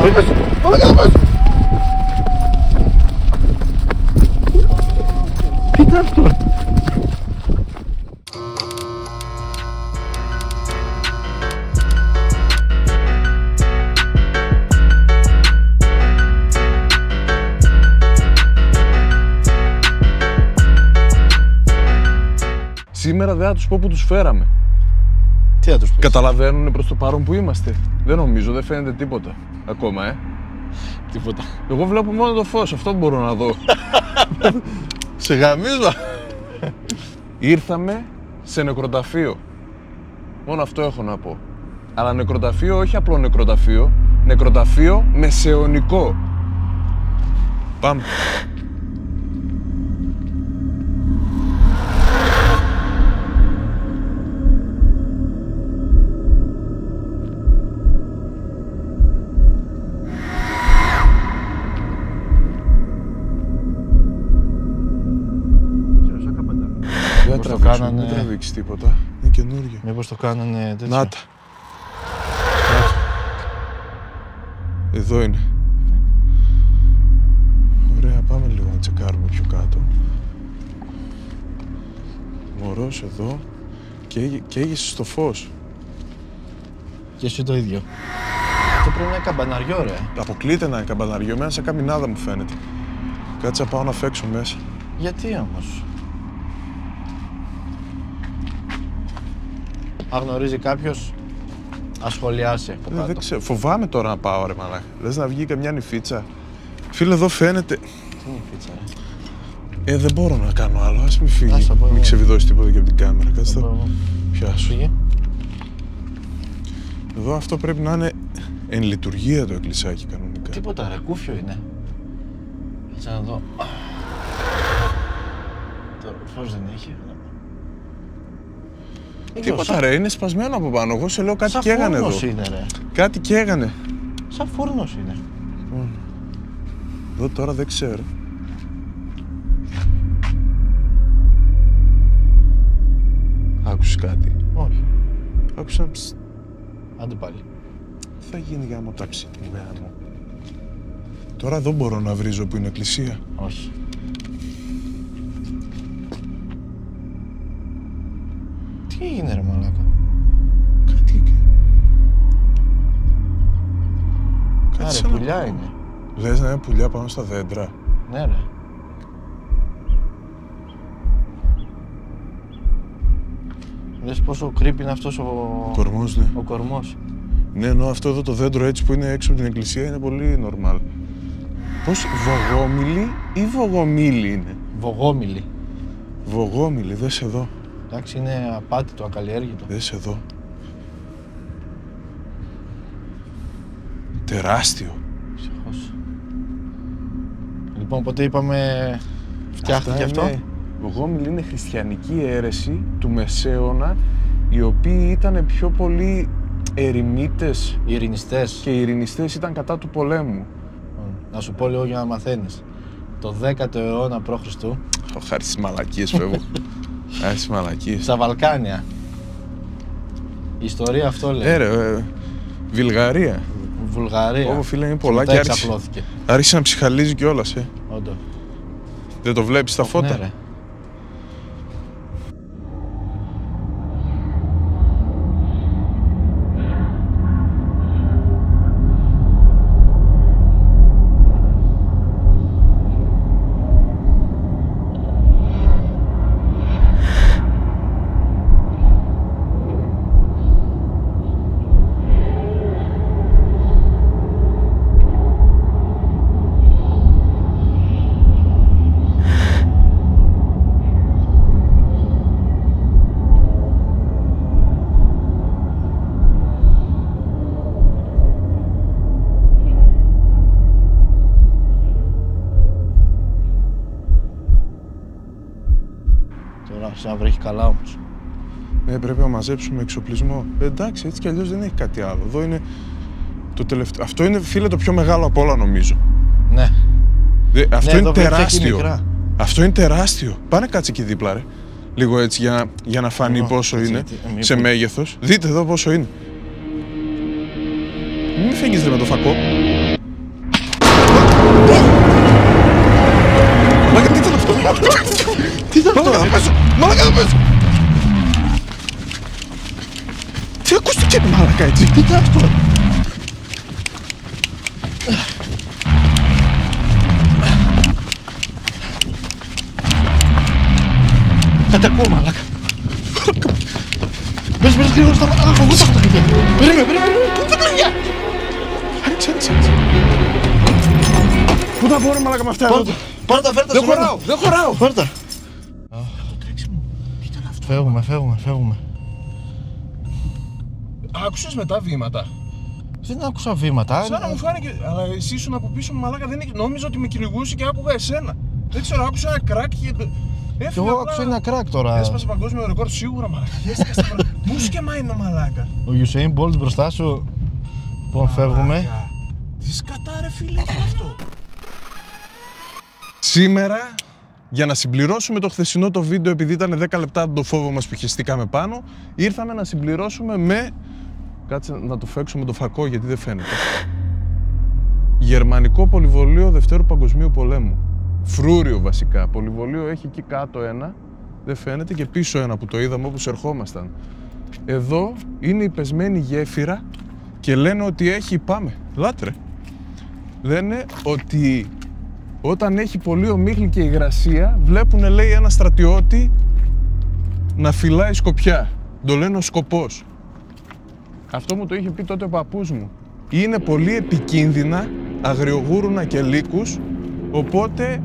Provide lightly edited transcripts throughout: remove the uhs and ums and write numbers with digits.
Τι ήταν αυτό? Σήμερα δεν θα τους πω που τους φέραμε. Τι θα τους πεις? Καταλαβαίνουν προς το παρόν που είμαστε? Δεν νομίζω, δεν φαίνεται τίποτα ακόμα, Τίποτα. Εγώ βλέπω μόνο το φως, αυτό μπορώ να δω. Σε γαμίζω. Ήρθαμε σε νεκροταφείο. Μόνο αυτό έχω να πω. Αλλά νεκροταφείο, όχι απλό νεκροταφείο. Νεκροταφείο μεσαιωνικό. Πάμε. Μήπως το κάνανε... Δεν τραβήξει τίποτα. Είναι καινούργιο. Μήπως το κάνανε τέτοιο. Να τα. Εδώ είναι. Ωραία, πάμε λίγο να τσεκάρουμε πιο κάτω. Μωρός εδώ. Καίγεσαι στο φως. Και εσύ το ίδιο. Αυτό πρέπει να είναι καμπαναριό, ρε. Αποκλείται να είναι καμπαναριό. Εμένα σαν καμινάδα μου φαίνεται. Κάτσε να πάω να φέξω μέσα. Γιατί όμως? Αν γνωρίζει κάποιος, ας σχολιάσει από κάτω. Δεν ξέρω. Φοβάμαι τώρα να πάω, ρε μαλάκα. Λες να βγει καμιά νυφίτσα. Φίλε, εδώ φαίνεται. Τι νυφίτσα, ρε. Δεν μπορώ να κάνω άλλο. Ας μην φύγει. Ας, Μην ξεβιδώσει τίποτα και από την κάμερα. Κάτσε το. Πιάσου. Φύγε. Εδώ αυτό πρέπει να είναι εν λειτουργία το εκκλησάκι κανονικά. Τίποτα, ρε. Κούφιο είναι. Κάτσε να δω. Το φως δεν έχει. Τίποτα, ρε. Είναι σπασμένο από πάνω. Εγώ σε λέω κάτι καίγανε εδώ. Σαν φούρνος είναι, ρε. Κάτι καίγανε. Σαν φούρνος είναι. Εδώ τώρα δεν ξέρω. Άκουσες κάτι? Όχι. Άκουσα ψ. Άντε πάλι. Τι θα γίνει για να τάψει την μέρα μου? Τώρα εδώ μπορώ να βρίζω που είναι εκκλησία. Όχι. Τι έγινε, ρε μαλάκα? Κάτι. Άρα, σαν πουλιά να... είναι. Λες να είναι πουλιά πάνω στα δέντρα. Ναι, ρε. Λες πόσο creepy είναι αυτός ο Κορμός, ναι. ο κορμός. Ναι, ενώ αυτό εδώ το δέντρο έτσι που είναι έξω από την εκκλησία είναι πολύ normal. Πώς, βογόμιλη ή βογομίλη είναι? Βογόμιλη. Βογόμιλη, δες εδώ. Εντάξει, είναι απάτητο, ακαλλιέργητο. Δες εδώ. Τεράστιο. Ψυχός. Λοιπόν, οπότε είπαμε φτιάχτηκε αυτό. Βογόμιλη είναι χριστιανική αίρεση του Μεσαίωνα, οι οποίοι ήταν πιο πολύ ερημίτες. Οι ειρηνιστές. Και οι ειρηνιστές ήταν κατά του πολέμου. Να σου πω λίγο για να μαθαίνεις. Το 10ο αιώνα π.Χ. Χάρη στις μαλακίες φεύγω. Χάρη στις μαλακίες. Στα Βαλκάνια. Η ιστορία αυτό λέει. Ρε, Βουλγαρία. Βουλγαρία. Ω, φίλε, είναι πολλά και άρχισε να ψυχαλίζει κιόλας, Όντω. Δεν το βλέπεις τα φώτα? Ναι, ρε. Να βρέχει καλά όμως. Πρέπει να μαζέψουμε εξοπλισμό. Εντάξει, έτσι κι αλλιώς δεν έχει κάτι άλλο. Εδώ είναι το τελευταίο. Αυτό είναι, φίλε, το πιο μεγάλο από όλα, νομίζω. Ναι. Αυτό είναι τεράστιο. Αυτό είναι τεράστιο. Πάνε κάτσε εκεί δίπλα, ρε. Λίγο έτσι για να φανεί πόσο είναι σε μέγεθος. Δείτε εδώ πόσο είναι. Μην φύγεις με το φακό. μέσα. Τι ακούστηκε μαλάκα έτσι? Τι είναι αυτό? Θα τα ακούω μαλάκα. Μπες γρήγορα στα μαλάκα. Εγώ τα έχω τα κλειδιά. Περίμενε. Πού τα κλειδιά? Άνοιξε. Πού τα μπορώ μαλάκα με αυτά εδώ? Πάρ' τα, φέρ' τα. Δεν χωράω. Πάρ' τα. Το τρέξιμο. Τι ήταν αυτό? Φεύγουμε. Άκουσες μετά βήματα? Δεν άκουσα βήματα. Σαν να μου φάνηκε, αλλά εσύ ήσουν από πίσω μαλάκα, δεν είχε. Νόμιζα ότι με κυνηγούσε και άκουγα εσένα. Δεν ξέρω, άκουσα ένα κράκ και. Κι εγώ άκουσα ένα κράκ τώρα. Έσπασε παγκόσμιο ρεκόρ σίγουρα μαλάκα. Πού σκεμάει μαλάκα. Ο Usain Bolt μπροστά σου. Λοιπόν, φεύγουμε. Τι σκατά ρε φίλε, τι είναι αυτό? Σήμερα, για να συμπληρώσουμε το χθεσινό το βίντεο, επειδή ήταν 10 λεπτά το φόβο μας που χεστήκαμε πάνω, ήρθαμε να συμπληρώσουμε με... Κάτσε να το φέξουμε το φακό γιατί δεν φαίνεται. Γερμανικό πολυβολείο Δευτέρου Παγκοσμίου Πολέμου. Φρούριο βασικά. Πολυβολείο έχει εκεί κάτω ένα, δεν φαίνεται, και πίσω ένα που το είδαμε όπως ερχόμασταν. Εδώ είναι η πεσμένη γέφυρα και λένε ότι έχει, πάμε, λάτρε. Λένε ότι όταν έχει πολύ ομίχλη και υγρασία, βλέπουνε, λέει, ένα στρατιώτη να φυλάει σκοπιά. Το λένε ο σκοπός. Αυτό μου το είχε πει τότε ο παππούς μου. Είναι πολύ επικίνδυνα, αγριογούρουνα και λύκους, οπότε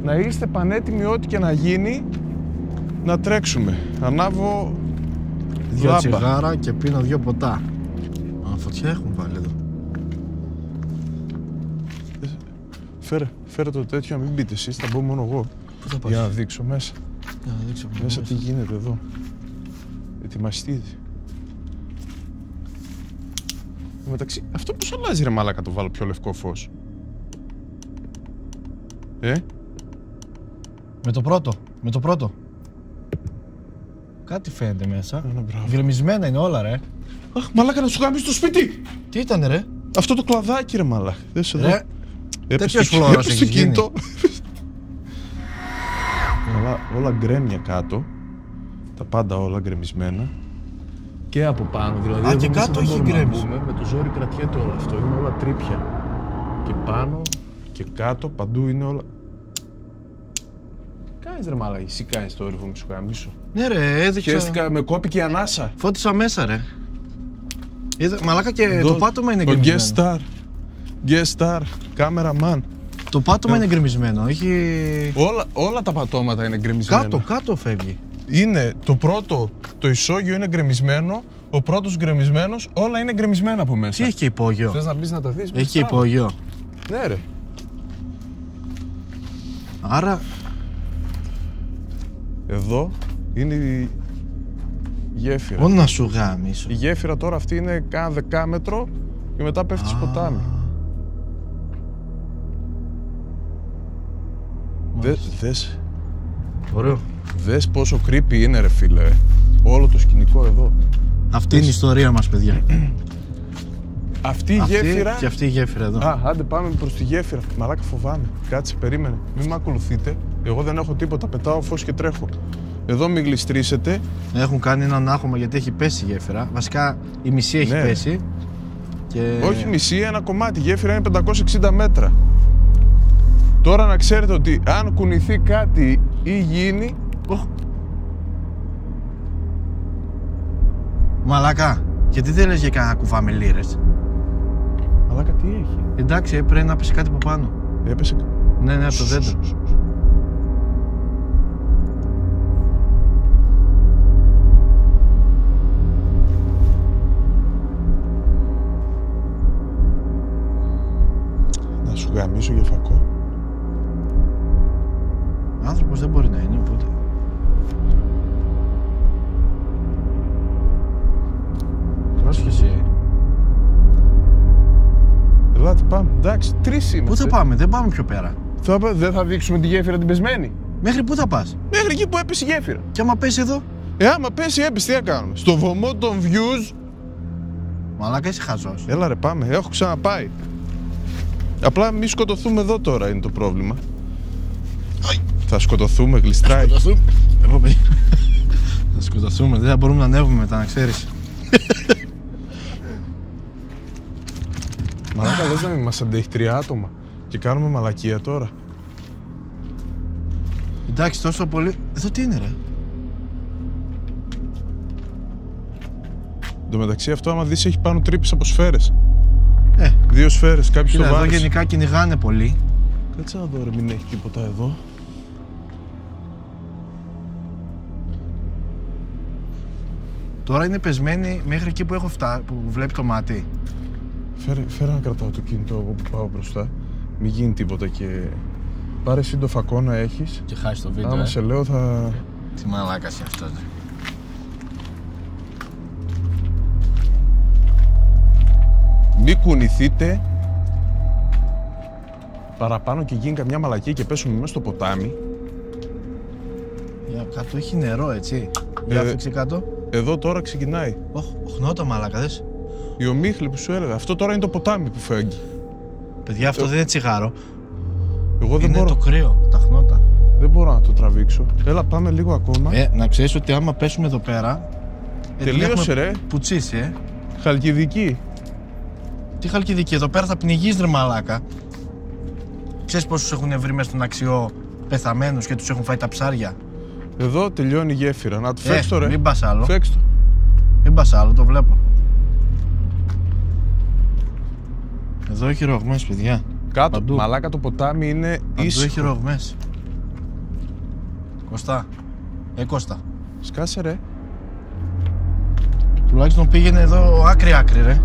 να είστε πανέτοιμοι ό,τι και να γίνει, να τρέξουμε. Ανάβω 2 τσιγάρα και πίνω 2 ποτά. Α, φωτιά έχουν βάλει εδώ. Φέρε το τέτοιο, να μην μπείτε εσείς, θα μπω μόνο εγώ. Πού θα πας? Για να δείξω μέσα. Για να δείξω Μέσα τι γίνεται εδώ. Ετοιμαστείτε. Μεταξύ, αυτό πώς αλλάζει ρε μάλακα, το βάλω πιο λευκό φως? Με το πρώτο. Κάτι φαίνεται μέσα. Μπράβο. Γκρεμισμένα είναι όλα, ρε. Αχ, μαλάκα, να σου γάμεις το σπίτι! Τι ήτανε, ρε? Αυτό το κλαδάκι ρε μαλάκα. Δες εδώ. Ρε, τέτοιος φλόρος έχεις γίνει. Όλα γκρέμια κάτω. Τα πάντα όλα γκρεμισμένα. Και από πάνω, δηλαδή. Α, και κάτω έχει γκρέμιση. Με το ζόρι κρατιέται όλο αυτό. Είναι όλα τρύπια. Και πάνω και κάτω, παντού είναι όλα. Κάνεις ρε μάλακα, εσύ κάνεις το όριβο μου, σου γαμίσω. Ναι ρε, έδειξα. Χαίστηκα, με κόπηκε η ανάσα. Φώτισα μέσα, ρε. Μαλάκα και το πάτωμα είναι γκρεμισμένο. Ο guest star, cameraman. Το πάτωμα είναι γκρεμισμένο, έχει... Όλα τα πατώματα είναι γκρεμισμένα. Κάτω φεύγει. Είναι το πρώτο, το ισόγειο είναι γκρεμισμένο, ο πρώτος γκρεμισμένος, όλα είναι γκρεμισμένα από μέσα. Τι έχει και υπόγειο? Θες να μπεις να τα δεις? Έχει και υπόγειο. Ναι ρε. Άρα... Εδώ είναι η γέφυρα. Μόνο να σου γάμισω. Η γέφυρα τώρα αυτή είναι κάνα δεκάμετρο και μετά πέφτει στο ποτάμι. Δες. Ωραίο. Δες πόσο creepy είναι ρε φίλε. Όλο το σκηνικό εδώ. Αυτή είναι η ιστορία μας, παιδιά. Αυτή η γέφυρα... Και αυτή η γέφυρα εδώ. Άντε πάμε προς τη γέφυρα. Μαλάκα, φοβάμαι. Κάτσε, περίμενε. Μην με ακολουθείτε. Εγώ δεν έχω τίποτα. Πετάω φως και τρέχω. Εδώ μην γλιστρήσετε. Έχουν κάνει έναν άχωμα γιατί έχει πέσει η γέφυρα. Βασικά η μισή έχει πέσει. Και... Όχι μισή, ένα κομμάτι. Η γέφυρα είναι 560 μέτρα. Τώρα να ξέρετε ότι αν κουνηθεί κάτι ή γίνει... Μαλάκα, γιατί δεν λες για κανένα κουβά με λίρες? Μαλάκα, τι έχει? Εντάξει, πρέπει να πέσει κάτι από πάνω. Έπεσε. Ναι, από το δέντρο. Να σου γαμίσω για φακό. Άνθρωπος δεν μπορεί να είναι, οπότε... Πρόσχεση. Ελάτε πάμε. Εντάξει, 3 είμαστε. Πού θα πάμε, δεν πάμε πιο πέρα. Δεν θα δείξουμε τη γέφυρα την πεσμένη. Μέχρι πού θα πας? Μέχρι εκεί που έπεσε η γέφυρα. Και άμα πέσει εδώ? Άμα πέσει έπεσε, τι θα κάνουμε? Στο βωμό των views. Μαλάκα, είσαι χαζός. Έλα ρε, πάμε. Έχω ξαναπάει. Απλά μη σκοτωθούμε εδώ τώρα είναι το πρόβλημα. Θα σκοτωθούμε, γλιστράει. Εγώ, Θα σκοτωθούμε, δεν θα μπορούμε να ανέβουμε μετά, να ξέρεις. Μαλάκα, λες να μην μας αντέχει 3 άτομα και κάνουμε μαλακία τώρα. Εντάξει, τόσο πολύ. Εδώ τι είναι, ρε? Εν τω μεταξύ, αυτό άμα δεις έχει πάνω τρύπες από σφαίρες. 2 σφαίρες, κάποιος το εδώ βάρεσε. γενικά κυνηγάνε πολύ. Κάτσε να δω, ρε, μην έχει τίποτα εδώ. Τώρα είναι πεσμένοι μέχρι εκεί που έχω φτάσει, που βλέπει το μάτι. Φέρε να κρατάω το κινητό εγώ που πάω μπροστά. Μην γίνει τίποτα και... Πάρε εσύ το φακό να έχεις. Και χάσει το βίντεο. Άμα σε λέω θα... Τι μαλάκας είναι αυτός. Μη κουνηθείτε παραπάνω και γίνει καμιά μαλακία και πέσουμε μέσα στο ποτάμι. Για κάτω έχει νερό, έτσι. Για φύξε κάτω. Εδώ τώρα ξεκινάει. Οχνότα μαλάκα, δες. Η ομίχλη που σου έλεγα. Αυτό τώρα είναι το ποτάμι που φεύγει. Παιδιά, αυτό δεν είναι τσιγάρο. Εγώ δεν είναι μπορώ. Το κρύο, τα χνότα. Δεν μπορώ να το τραβήξω. Έλα, πάμε λίγο ακόμα. Να ξέρεις ότι άμα πέσουμε εδώ πέρα. Τελείωσε, ρε. Πουτσίσει, Χαλκιδική. Τι Χαλκιδική, εδώ πέρα θα πνιγείς, ρε μαλάκα. Ξέρεις πόσους έχουν βρει μέσα στον Αξιό πεθαμένους και τους έχουν φάει τα ψάρια. Εδώ τελειώνει η γέφυρα. Να το φέξω το, ρε. Μην πας άλλο. Φέξ το. Μην πας άλλο, το βλέπω. Εδώ έχει ρογμές, παιδιά. Κάτω, παντού. Μαλάκα, το ποτάμι είναι ήσυχο. Εδώ έχει ρογμές. Κωστά. Κώστα. Σκάσε, ρε. Τουλάχιστον πήγαινε εδώ άκρη-άκρη, ρε.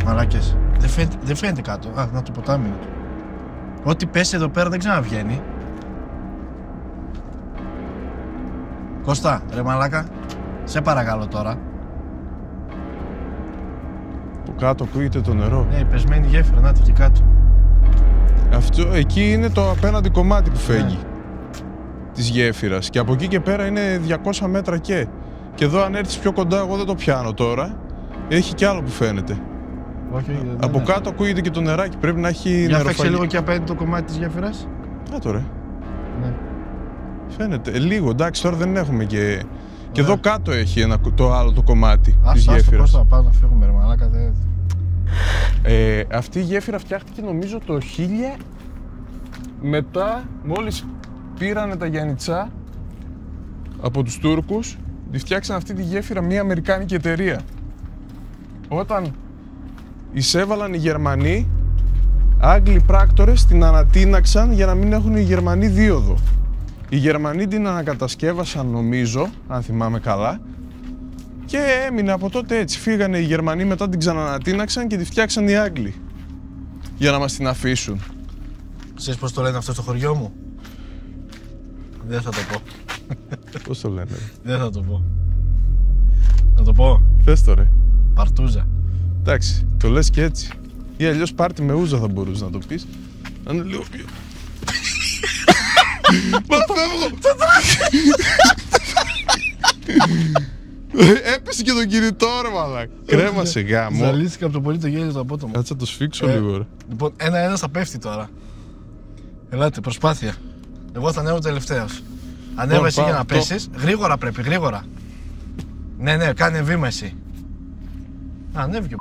Μαλάκες. Δεν φαίνεται κάτω. Α, να το ποτάμι είναι. Ό,τι πέσει εδώ πέρα δεν ξαναβγαίνει. Κώστα, ρε μαλάκα. Σε παρακαλώ τώρα. Από κάτω ακούγεται το νερό. Ναι, η πεσμένη γέφυρα, να και κάτω. Αυτό, εκεί είναι το απέναντι κομμάτι που φεύγει της γέφυρας. Και από εκεί και πέρα είναι 200 μέτρα και. Και εδώ αν έρθεις πιο κοντά, εγώ δεν το πιάνω τώρα. Έχει κι άλλο που φαίνεται. Όχι, από κάτω ακούγεται και το νεράκι, πρέπει να έχει νεροφαγή. Για φέξε λίγο και απέναντι το κομμάτι της γέφυρας. Κάτω, ρε. Ναι. Φαίνεται, λίγο, εντάξει, τώρα δεν έχουμε και... Και εδώ κάτω έχει το άλλο το κομμάτι της γέφυρας. Πώς θα πάω να φύγουμε, ρε μαλάκα, αυτή η γέφυρα φτιάχτηκε νομίζω το 1000 μετά, μόλις πήρανε τα Γιαννιτσά από τους Τούρκους, τη φτιάξαν αυτή τη γέφυρα μια αμερικάνικη εταιρεία. Όταν εισέβαλαν οι Γερμανοί, Άγγλοι πράκτορες την ανατείναξαν για να μην έχουν οι Γερμανοί δίωδο. Οι Γερμανοί την ανακατασκεύασαν νομίζω, αν θυμάμαι καλά, και έμεινε από τότε έτσι. Φύγανε οι Γερμανοί, μετά την ξανανατείναξαν και τη φτιάξαν οι Άγγλοι για να μας την αφήσουν. Ξέρεις πώς το λένε αυτό στο χωριό μου? Δεν θα το πω. Πώς το λένε, ρε? Δεν θα το πω. Να το πω. Πες το, ρε. Παρτούζα. Εντάξει, το λες και έτσι. Ή αλλιώς πάρτι με ούζα θα μπορούσες να το πεις. Να είναι λίγο πιο... Μα φεύγω! Έπεσε και το κινητό, ρε μαλάκα. Κρέμασε γάμο. Ζαλίστηκα από το πολύ το γέλιο το απότομο. Κάτσε να το σφίξω λίγο, ρε. Λοιπόν, ένα-ένα θα πέφτει τώρα. Ελάτε, προσπάθεια. Εγώ θα ανέβω τελευταίος. Ανέβα εσύ για να πέσεις. Γρήγορα πρέπει, γρήγορα. Ναι, κάνε βήμα εσύ. Ανέβηκε ο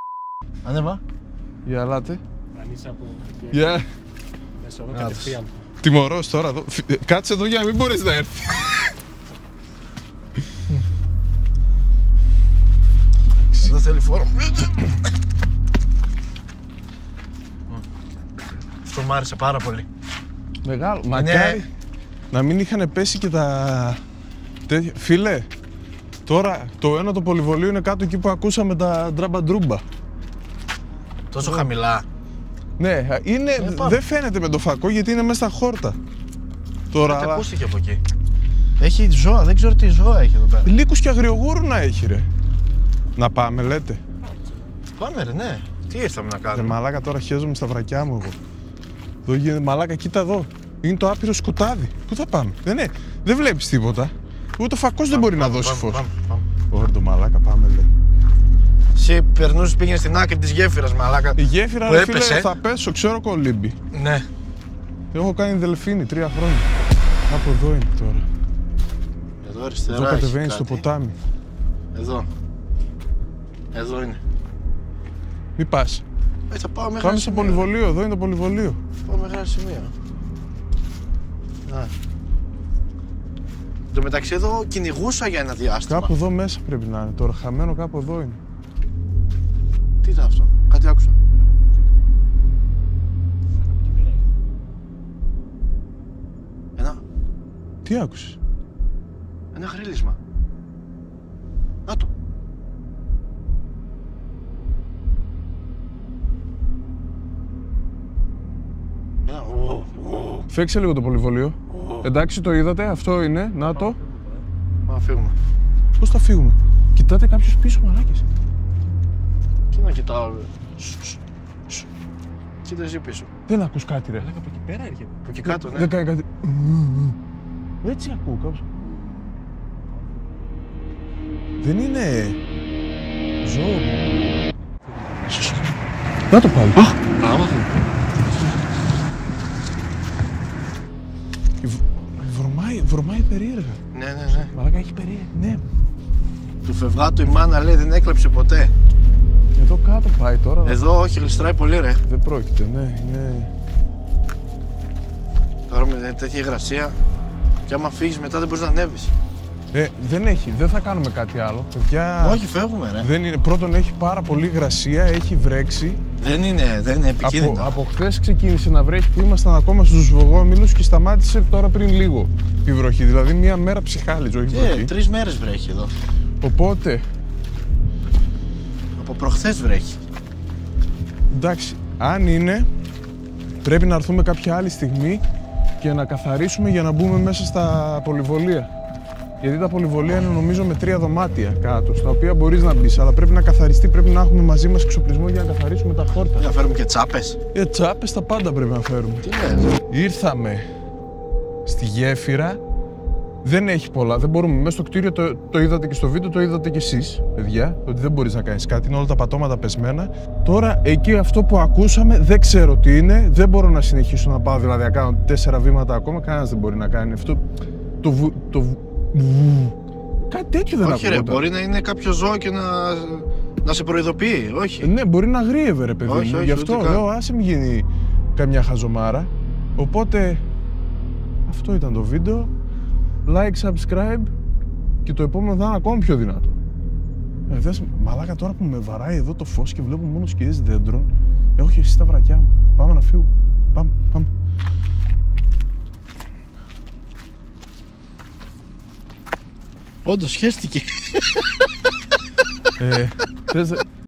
Ανέβα. Για ελάτε. Αν είσαι από... Για... Μέσα εδώ κατευθείαν. Τιμωρός τώρα εδώ. Κάτσε εδώ για να μην μπορείς να έρθει. Εδώ θέλει φόρο. Αυτό μου άρεσε πάρα πολύ. Μεγάλο. Μακάρι να μην είχαν πέσει και τα... Φίλε, τώρα το ένα το πολυβολείο είναι κάτω εκεί που ακούσαμε τα ντράμπα-ντρούμπα. Τόσο χαμηλά. Ναι, δεν φαίνεται με το φακό γιατί είναι μέσα στα χόρτα. Τώρα, αλλά... ακούστηκε από εκεί. Έχει ζώα, δεν ξέρω τι ζώα έχει εδώ πέρα. Λύκους και αγριογούρουνα έχει, ρε. Να πάμε, λέτε. Πάμε, ρε, ναι. Τι ήρθαμε να κάνουμε. Μαλάκα, τώρα χέζομαι στα βρακιά μου εγώ. Εδώ γίνεται, μαλάκα, κοίτα εδώ. Είναι το άπειρο σκοτάδι. Πού θα πάμε? Δεν βλέπεις τίποτα. Ούτε ο φακός δεν μπορεί να δώσει φως. Ωραία, το μαλάκα, πάμε, λέει. Εσύ περνούσες, πήγαινε στην άκρη της γέφυρας, μαλάκα. Η γέφυρα, ρε φίλε, θα πέσω, ξέρω κολύμπι. Ναι. Έχω κάνει δελφίνι 3 χρόνια. Από εδώ είναι τώρα. Εδώ Εδώ αριστερά. Εδώ έχει κατεβαίνει κάτι. στο ποτάμι. Εδώ. Εδώ είναι. Μην πας. Θα πάω μέχρι Πάμε στο πολυβολείο, εδώ είναι το πολυβολείο. Πάω μέχρι ένα σημείο. Εν τω μεταξύ εδώ κυνηγούσα για ένα διάστημα. Κάπου εδώ μέσα πρέπει να είναι τώρα. Χαμένο κάπου εδώ είναι. Τι ήταν αυτό, κάτι άκουσα. Τι άκουσες? Ένα γρίλισμα. Να το. Φέξε λίγο το πολυβολείο. Εντάξει, το είδατε, αυτό είναι, να το. Πάμε να φύγουμε. Πώς θα φύγουμε? Κοιτάτε κάποιος πίσω, μαλάκες. Τι να κοιτάω, κοίτα εσύ πίσω. Δεν ακούς κάτι, ρε. Από εκεί πέρα έρχεται. Από εκεί κάτω, ναι. Δεν κάνει κάτι. Έτσι ακούω κάπως. Δεν είναι ζώο. Να το πάλι. Βρωμάει περίεργα. Ναι. Μαλάκα έχει περίεργα. Ναι. Του φευγάτου η μάνα λέει δεν έκλεψε ποτέ. Εδώ κάτω πάει τώρα. Εδώ όχι, γλιστράει πολύ ρε. Δεν πρόκειται, ναι. Είναι... Τώρα με τέτοια υγρασία και άμα φύγεις μετά δεν μπορείς να ανέβεις. Δεν θα κάνουμε κάτι άλλο. Παιδιά, όχι, φεύγουμε ρε. Δεν είναι, πρώτον έχει πάρα πολύ υγρασία, έχει βρέξει. Δεν είναι επικίνδυνο. Από χθες ξεκίνησε να βρέχει που ήμασταν ακόμα στους Βογόμιλους και σταμάτησε τώρα πριν λίγο η βροχή. Δηλαδή μία μέρα ψυχάλιζε, όχι βροχή. 3 μέρες βρέχει εδώ. Οπότε... Από προχθές βρέχει. Εντάξει, αν είναι, πρέπει να έρθουμε κάποια άλλη στιγμή και να καθαρίσουμε για να μπούμε μέσα στα πολυβολεία. Γιατί τα πολυβολεία είναι νομίζω με 3 δωμάτια κάτω, στα οποία μπορείς να μπεις, αλλά πρέπει να καθαριστεί, πρέπει να έχουμε μαζί μας εξοπλισμό για να καθαρίσουμε τα χόρτα. Να φέρουμε και τσάπες. Τσάπες τα πάντα πρέπει να φέρουμε. Τι λες? Ήρθαμε στη γέφυρα, δεν έχει πολλά, δεν μπορούμε. Μέσα στο κτίριο το είδατε και στο βίντεο, το είδατε και εσείς, παιδιά, ότι δεν μπορείς να κάνεις κάτι, είναι όλα τα πατώματα πεσμένα. Τώρα εκεί αυτό που ακούσαμε δεν ξέρω τι είναι, δεν μπορώ να συνεχίσω να πάω, δηλαδή να κάνω 4 βήματα ακόμα, κανένας δεν μπορεί να κάνει αυτό. Κάτι τέτοιο δεν ακούγεται. Όχι ρε, μπορεί να είναι κάποιο ζώο και να σε προειδοποιεί, όχι. Ναι, μπορεί να γρίευε ρε παιδί μου, όχι, γι' αυτό λέω άσε μην γίνει καμιά χαζομάρα. Οπότε αυτό ήταν το βίντεο. Like, subscribe και το επόμενο θα είναι ακόμα πιο δυνατό. Μαλάκα τώρα που με βαράει εδώ το φως και βλέπω μόνο σκιές δέντρων, έχω χεστεί τα βρακιά μου. Πάμε να φύγουμε. Πάμε. Όντως χέστηκε.